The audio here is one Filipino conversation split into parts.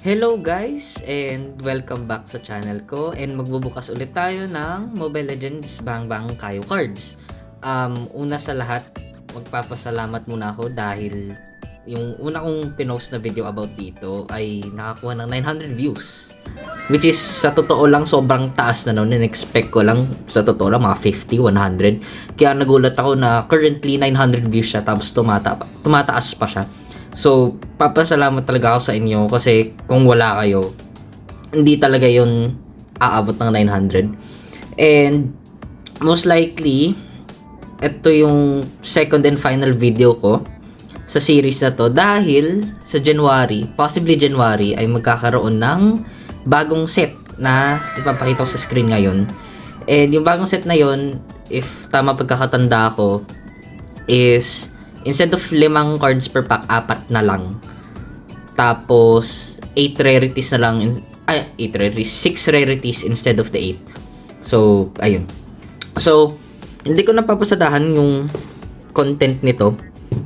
Hello guys and welcome back sa channel ko, and magbubukas ulit tayo ng Mobile Legends Bang Bang Kayo Cards. Una sa lahat, magpapasalamat muna ako dahil yung una kong pinost na video about dito ay nakakuha ng 900 views. Which is sa totoo lang sobrang taas na noon. In-expect ko lang sa totoo lang mga 50, 100. Kaya nagulat ako na currently 900 views siya tapos tumataas pa siya. So, papasalamat talaga ako sa inyo kasi kung wala kayo, hindi talaga yun aabot ng 900. And most likely, ito yung second and final video ko sa series na to dahil sa January, possibly January, ay magkakaroon ng bagong set na ipapakita ko sa screen ngayon. And yung bagong set na yun, if tama pagkakatanda ko, is instead of 5 cards per pack, 4 na lang. Tapos 8 rarities na lang, 8 rarities, 6 rarities instead of the 8. So, ayun. So, hindi ko napapasadahan yung content nito.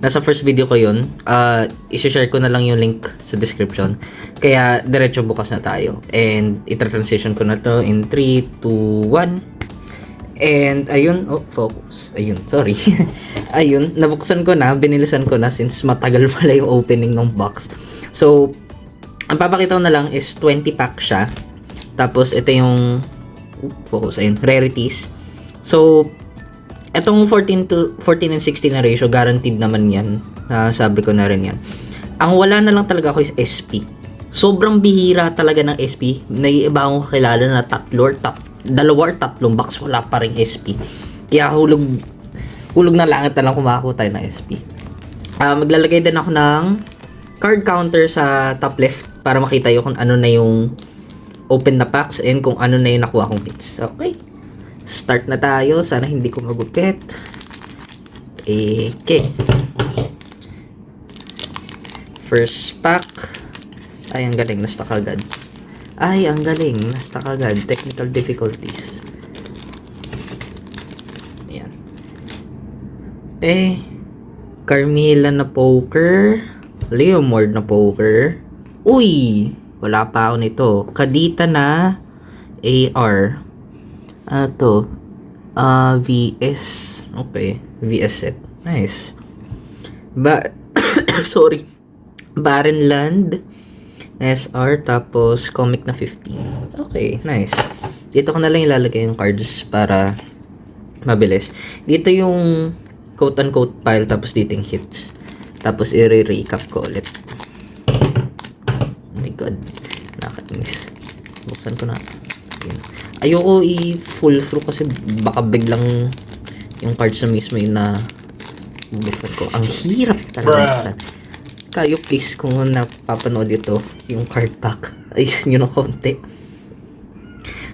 Nasa first video ko yun. I-share ko na lang yung link sa description. Kaya, diretso bukas na tayo. And, itra-transition ko na to in 3, 2, 1. And, ayun. Oh, focus. Ayun, sorry. Ayun, nabuksan ko na, binilisan ko na since matagal pala yung opening ng box. So, ang papakita ko na lang is 20 pack siya. Tapos, ito yung focus, ayun, rarities. So, itong 14 and 16 na ratio, guaranteed naman yan. Sabi ko na rin yan. Ang wala na lang talaga ako is SP. Sobrang bihira talaga ng SP. Naiiba akong kakilala na dalawa or tatlong box, wala pa rin SP. Kaya hulog na langit na lang kumakakuha tayo ng SP. Maglalagay din ako ng card counter sa top left para makita yung kung ano na yung open na packs and kung ano na yung nakuha kong hits. Okay. Start na tayo. Sana hindi ko magupit. Okay. First pack. Ay, ang galing. Na-stuck agad. Ay, ang galing. Na-stuck agad. Technical difficulties. Ayan. Carmilla na poker. Leomord na poker. Uy! Wala pa ako nito. Kadita na AR. VS. Okay. VS set. Nice. Sorry. Barren Land. SR. Tapos comic na 15. Okay. Nice. Dito ko na lang ilalagay yung cards para mabilis. Dito yung quote-unquote pile. Tapos dito yung hits. Tapos i-recap ko ulit. Oh my god. Nakakainis. Buksan ko na. Ayoko i-full through kasi baka biglang yung cards na mismo yun na buksan ko. Ang hirap talaga. Kayo please kung napapanood ito yung card pack. Ayusin nyo na konti.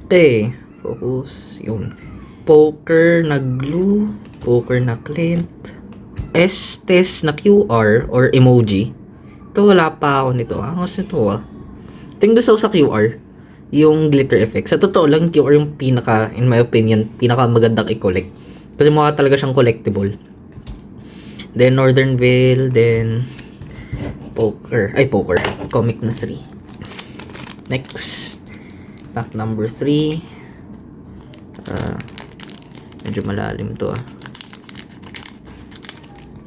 Okay. Focus. Yun. Poker na glue. Poker na Clint. S-test na QR or emoji. Ito wala pa ako nito. Angos nito Tingnan sa QR. Yung glitter effect. Sa totoo lang, QR yung pinaka, in my opinion, pinaka magandang i-collect. Kasi mukha talaga siyang collectible. Then, Northern Veil. Then, poker. Comic na 3. Next. Pack number 3. Medyo malalim to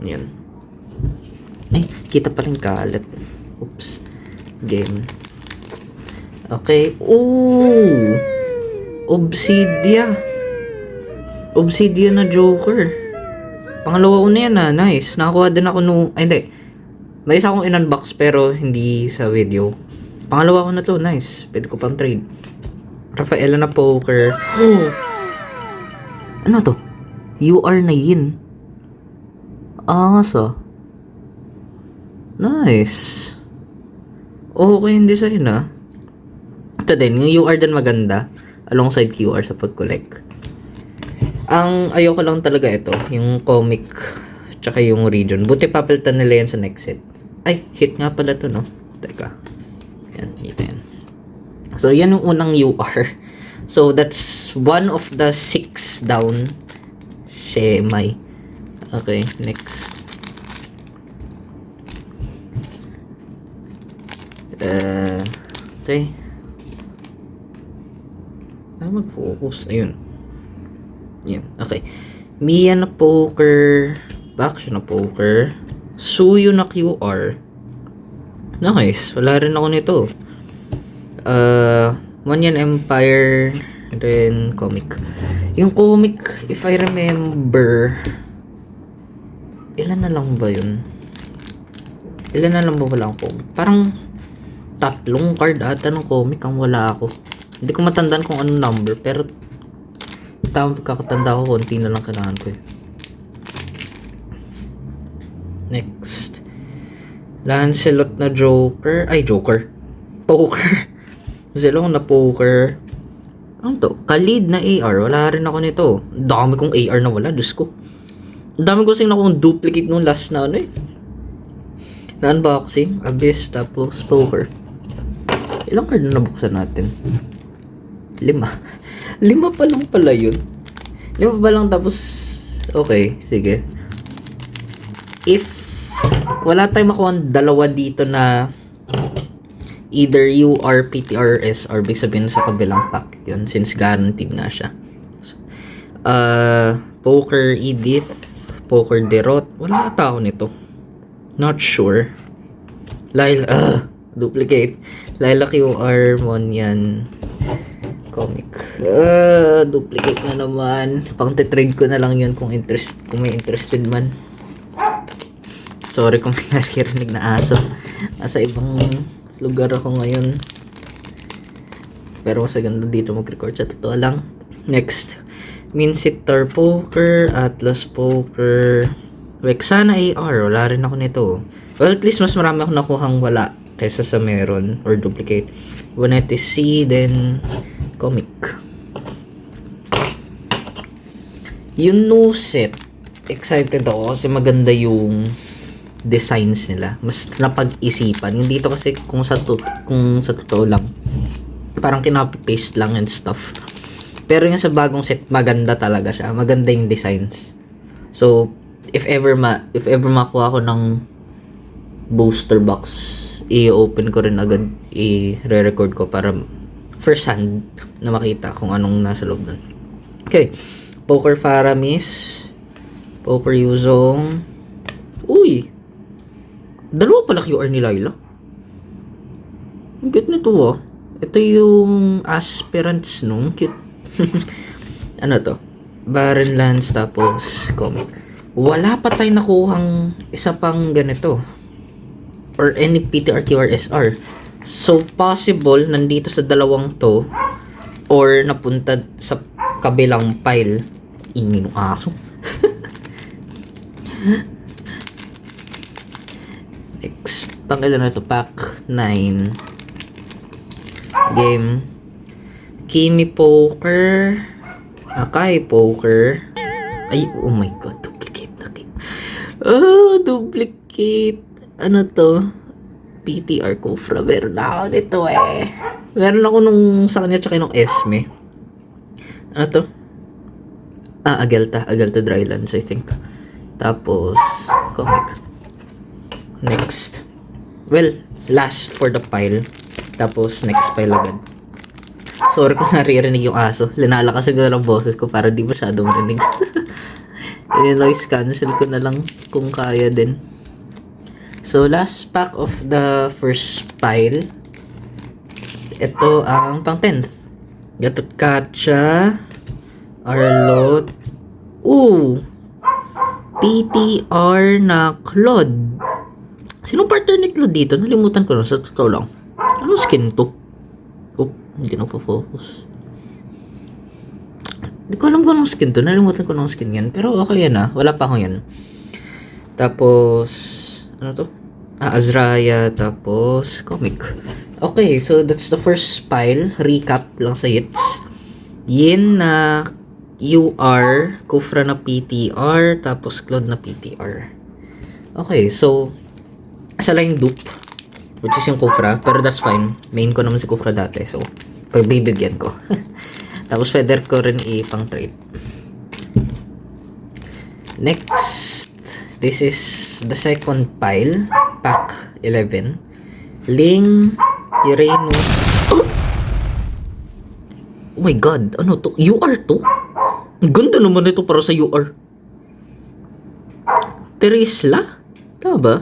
Yan. Ay, kita pa rin kalat. Oops. Game. Okay. Ooh! Obsidia na Joker. Pangalawa ko na yan Nice. Nakakuha din ako hindi. May isa akong in-unbox pero hindi sa video. Pangalawa ko na to. Nice. Pwede ko pang trade. Rafaela na poker. Oh! Ano to? UR na yin. Nice. Okay, hindi design Ito din, yung UR din maganda. Alongside QR sa pag-collect. Ang ayoko lang talaga ito. Yung comic. Tsaka yung region. Buti papalitan nila yan sa next set. Ay, hit nga pala to Teka. Yan, ito yan. So, yan yung unang UR. So, that's one of the 6 down. Shemay. Okay, next. Okay. Mag-focus. Ayun. Yan. Okay. Mia na poker. Baksho na poker. Suyo na QR. Nice. Wala rin ako nito. Monyan Empire. Then comic. Yung comic, if I remember, ilan na lang ba yun? Ilan na lang ba wala ako? Parang 3 card ata ng comic ang wala ako. Hindi ko matandaan kung anong number, pero tamang pagkakatanda ko, konti na lang kailangan ko eh. Next. Lancelot na Joker. Ay, Joker. Poker. Lancelot na poker. Ano to? Khalid na AR. Wala rin ako nito. Dami kong AR na wala. Diyos ko. Dami ko sing akong duplicate nung last na ano eh. Na unboxing. Abyss. Tapos poker. Ilang card na nabuksan natin? 5. 5 pa lang pala yun. 5 pa lang tapos okay. Sige. If wala tayong makuha dalawa dito na either UR, PTR, SR, big sabihin sa kabilang pack yun since guaranteed na siya. Poker Edith, Poker Derot. Wala ata ako nito. Not sure. Laila, duplicate. Laila QR, Monyan. Comic. Duplicate na naman. Pang trade ko na lang yun kung may interested man. Sorry kung may naririnig na aso. Nasa ibang lugar ako ngayon. Pero mas ganda dito mag-record sa totoo lang. Next. Minsitar Poker, Atlas Poker, Vexana AR. Wala rin ako nito. Well, at least mas marami ako nakuhang wala kaysa sa meron or duplicate. Bonete C, then comic. Yung new set, excited ako kasi maganda yung designs nila. Mas napag-isipan. Yung dito kasi kung sa totoo lang, parang kinopy-paste lang and stuff. Pero yung sa bagong set, maganda talaga siya. Maganda yung designs. So, if ever makuha ko ng booster box, i-open ko rin agad, i-re-record ko para first hand na makita kung anong nasa loob nun. Okay. Poker Faramis. Poker Yuzong. Uy! Dalawa pala QR ni Laila. Ang cute nito ah. Ito yung aspirants nung cute. Ano to? Barren Lands tapos comic. Wala pa tayong nakuhang isa pang ganito. Or any PTR, QR, SR. So possible nandito sa dalawang to or napunta sa kabilang pile. Ingin ng aso. Next. Pangilan na ito. Pack 9. Game. Kimi Poker. Akai Poker. Ay, oh my god. Duplicate na kit. Oh, duplicate. Ano to? PTR Kofra. Meron na ako dito eh. Meron ako nung sa kanya tsaka nung Esme. Ano to? Agelta. Agelta Drylands, I think. Tapos, comic. Next. Well, last for the pile. Tapos, next pile agad. Sorry kung naririnig yung aso. Linalakas ko na lang boses ko para di masyadong rinig. I-noise cancel ko na lang kung kaya din. So, last pack of the first pile. Ito ang pang 10th. Gatot Katcha. Arlot. Ooh! PTR na Claude. Sinong partner ni Claude dito? Nalimutan ko na. Sa totoo lang. Anong skin to? Oh, hindi na pa-focus. Hindi ko alam kung anong skin to. Nalimutan ko ng skin yan. Pero okay yan ah. Wala pa ako yan. Tapos, ano to? Azraya. Tapos, comic. Okay, so that's the first pile. Recap lang sa hits. Yin na UR. Kufra na PTR. Tapos, Claude na PTR. Okay, so, isa lang yung dupe. Which is yung Kufra. Pero that's fine. Main ko naman si Kufra dati. So, pagbibigyan ko. Tapos, feather ko rin ipang trade. Next. This is the second pile. Pack 11. Ling, Uranus, Oh my God, ano to? UR to? Ang ganda naman ito para sa UR. Tesla? Tama ba?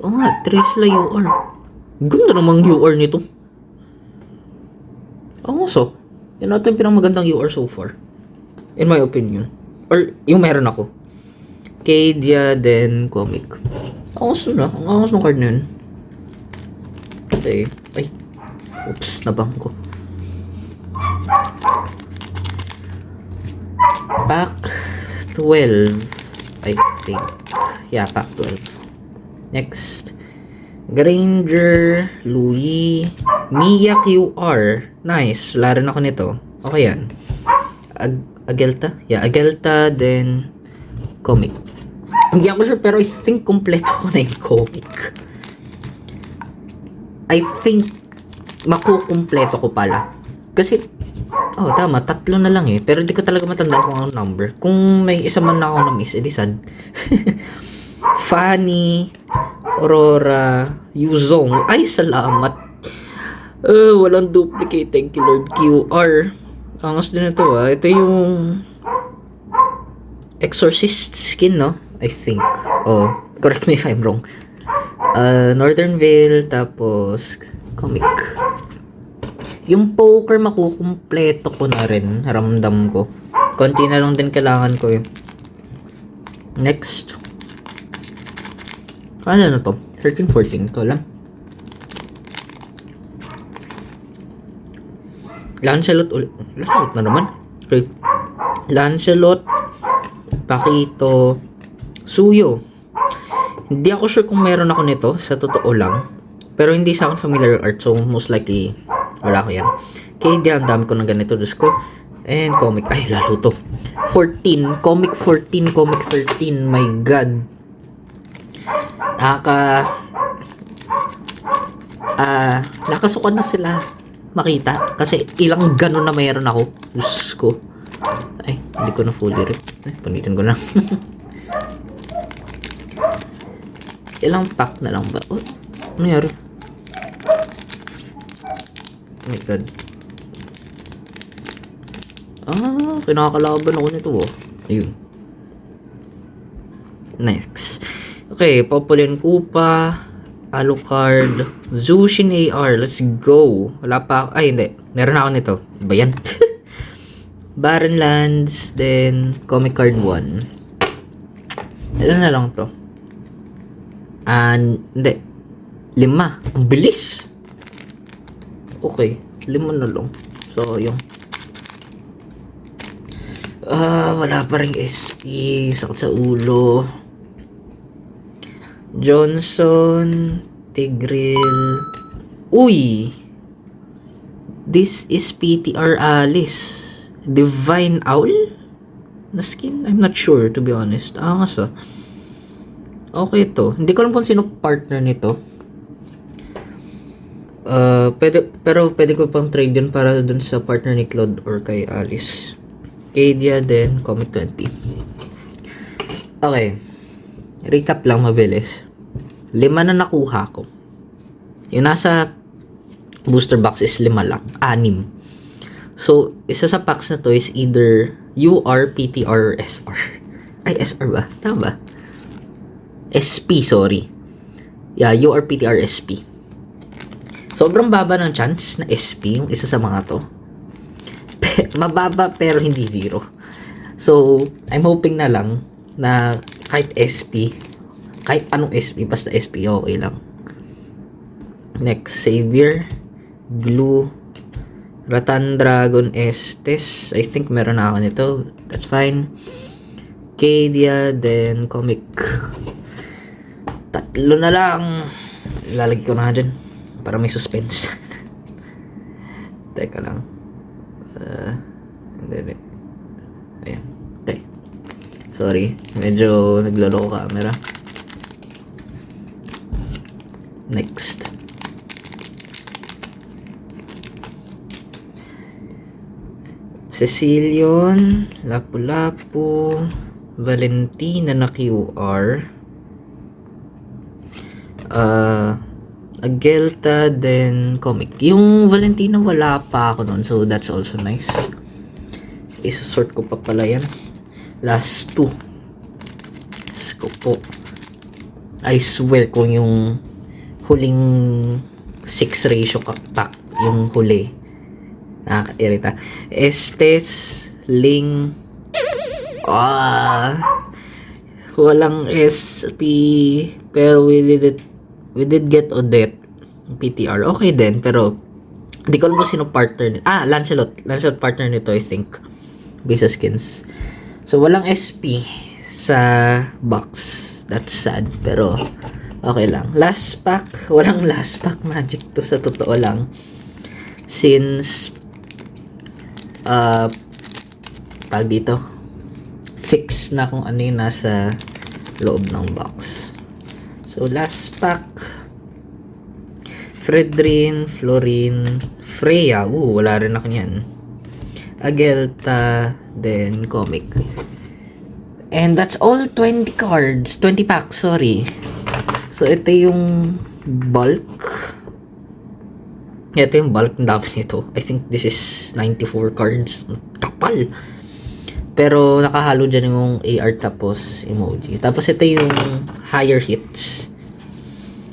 Oo nga, Tesla UR. Ang ganda namang UR nito. Oo, so. Yan natin pinamagandang UR so far. In my opinion. Or yung meron ako. Cadia, then comic. Angas na. Ang angas ng card na yun. Okay. Ay. Oops, nabang ko. Pack 12. I think. Yeah, pack 12. Next. Granger, Louis, Mia QR. Nice. Wala rin ako nito. Okay yan. Agelta? Yeah, Agelta, then comic. Hindi ako sure, pero I think kompleto ko na yung comic. I think makukumpleto ko pala. Kasi, tama, 3 na lang eh. Pero di ko talaga matandaan kung anong number. Kung may isa man na ako na miss, edi sad. Fanny, Aurora, Yuzong. Ay, salamat. Walang duplicate. Thank you, Lord. QR. Angas din ito ah. Ito yung Exorcist skin, no? I think. Correct me if I'm wrong. Northern Veil, tapos comic. Yung poker makukumpleto ko na rin. Ramdam ko. Konti na lang din kailangan ko eh. Next. Ano na to? 13-14 ko lang. Lancelot Lancelot na naman. Okay. Lancelot, Pakito, Suyo. Hindi ako sure kung meron ako nito. Sa totoo lang. Pero hindi sa akin familiar art. So most likely wala ko yan. Okay, ang dami ko ng ganito. Diyos ko. And comic. Ay, lalo to. 14. Comic 14. Comic 13. My God. Nakasukan na sila makita. Kasi ilang ganon na mayroon ako. Diyos ko. Ay, hindi ko na fully rip. Panitin ko lang. Ilang pack na lang ba? Ano nangyari? Oh my God. Kinakalaban ako nito oh. Ayun. Next. Okay, Popolin Koopa, Alucard, Zushin AR. Let's go. Wala pa ako. Ay, hindi. Meron ako nito. Ba yan? Barren Lands, then Comic Card 1. Ilan na lang to? Hindi. 5. Ang bilis. Okay. 5 na lang. So, yung wala pa rin SP. Sakit sa ulo. Johnson, Tigril. Uy! This is PTR Alice. Divine Owl? Na skin? I'm not sure, to be honest. Angas ah. Okay to. Hindi ko alam kung sino partner nito. Pero pwede ko pang trade yun para dun sa partner ni Claude or kay Alice. Cadia, then Comic 20. Okay. Recap lang mabilis. 5 na nakuha ko. Yung nasa booster box is 5 lang. 6. So, isa sa packs na to is either UR, PTR, or SR. Ay, SR ba? Tama ba? SP, sorry. Yeah, UR, PTR, SP. Sobrang baba ng chance na SP yung isa sa mga to. Mababa pero hindi zero. So, I'm hoping na lang na kahit SP, kahit anong SP, basta SP, okay lang. Next, Savior, Glue, Ratan Dragon Estes. I think meron na ako nito. That's fine. Cadia, then Comic. 3 na lang. Lalagay ko na dyan para may suspense. Teka lang. Hindi. Ayan. Okay. Sorry. Medyo nagloloko camera. Next. Cecilion, Lapu-Lapu, Valentina na QR. Agelta, then comic. Yung Valentina wala pa ako nun, so that's also nice. Isasort ko pa pala yan. Last two. Ko po. I swear kung yung huling 6 ratio pack, yung huli. Nakaka-irita. Estes, Ling, walang SP, pero we did get Odette, PTR. Okay din, pero hindi ko alam kung sino partner nito. Lancelot partner nito, I think. Bisa skins. So, walang SP sa box. That's sad, pero okay lang. Last pack, walang last pack magic to sa totoo lang. Since tag dito, fix na kung ano yung nasa loob ng box. So, last pack, Fredrin, Florin, Freya. Wala rin ako niyan. Agelta, then comic. And that's all 20 cards. 20 packs, sorry. So, ito yung bulk. Ito yung bulk. Ang dami nito. I think this is 94 cards. Kapal. Pero, nakahalo dyan yung AR tapos emoji. Tapos, ito yung higher hits.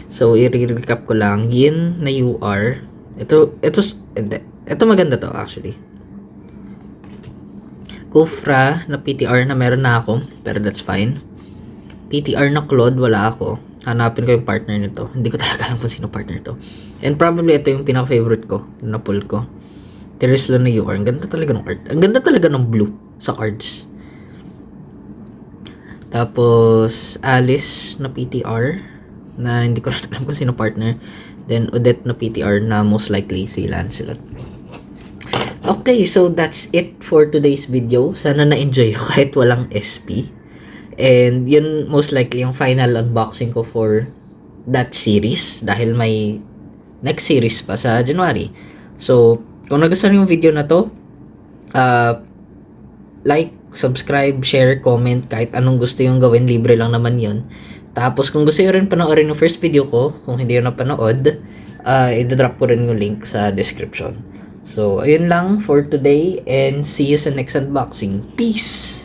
So, i-recap ko lang. Yin na UR. Ito maganda to, actually. Kufra na PTR na meron na ako, pero that's fine. PTR na Claude, wala ako. Hanapin ko yung partner nito. Hindi ko talaga alam kung sino partner to. And probably ito yung pinaka-favorite ko, na pull ko. Tereslo na UR. Ang ganda talaga ng art. Ang ganda talaga ng blue sa cards. Tapos, Alice na PTR, na hindi ko alam kung sino partner. Then, Odette na PTR na most likely si Lancelot. Okay, so that's it for today's video. Sana na-enjoy ko kahit walang SP. And yun most likely yung final unboxing ko for that series. Dahil may next series pa sa January. So, kung nagustuhan yung video na to, like, subscribe, share, comment, kahit anong gusto yung gawin, libre lang naman yun. Tapos kung gusto nyo rin panoorin yung first video ko, kung hindi yun napanood, i-drop ko rin yung link sa description. So, ayun lang for today and see you sa next unboxing. Peace!